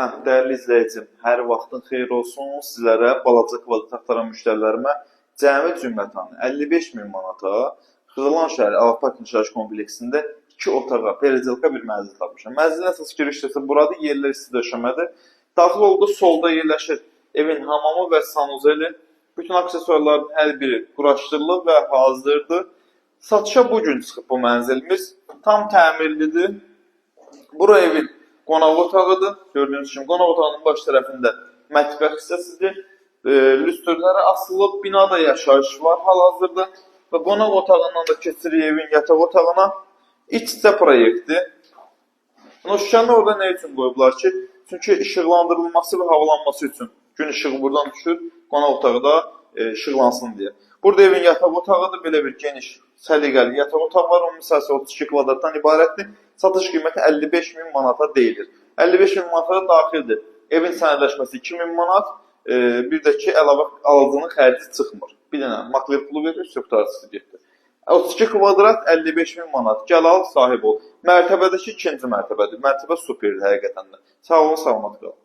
Dəyərli izləyicim, hər vaxtın xeyir olsun. Sizlərə balaca kvalitet axtaran müştərilərimə cəmi cümlətanı 55 min manata Xızılan şəhəri Avpark yaşayış kompleksində 2 otağa, periodika bir mənzil tapmışam. Mənzilin əsas giriş hissəsi buradır, yerlər isti döşəmədir. Daxil oldu, solda yerləşir evin hamamı və sanuzeli. Bütün aksesuarların hər biri quraşdırılıb və hazırdır. Satışa bugün çıxıb bu mənzilimiz. Tam təmirlidir. Bura evin qonaq otağıdır. Gördüyünüz kimi qonaq otağının baş tərəfində mətbəx hissəsidir. Lüstrləri asılıb, binada yaşayış var hal-hazırda. Və qonaq otağından da keçirik evin yataq otağına. İç-içə proyektdir. Şüşəni orada nə üçün qoyublar ki? Çünki işıqlandırılması və havalanması üçün. Gün işığı buradan düşür, qonaq otağı da işıqlansın deyə. Burada evin yataq otağıdır. Belə bir geniş, səliqəli yataq otağı var. Onun hissəsi 32 kvadratdan ibarətdir. Satış qiyməti 55 min manata deyilir. 55 min manata daxildir. Evin sənədləşməsi 2 min manat. Bir də ki, əlavə alıcının xərci çıxmır. Bir dənə makler pulu verir, söhbətçisi getdi. 32 kvadrat 55 min manat. Gəl al, sahib ol. Mərtəbədəki ikinci mərtəbədir. Mərtəbə superdir həqiqətən də. Sağ olun, salamat qalın.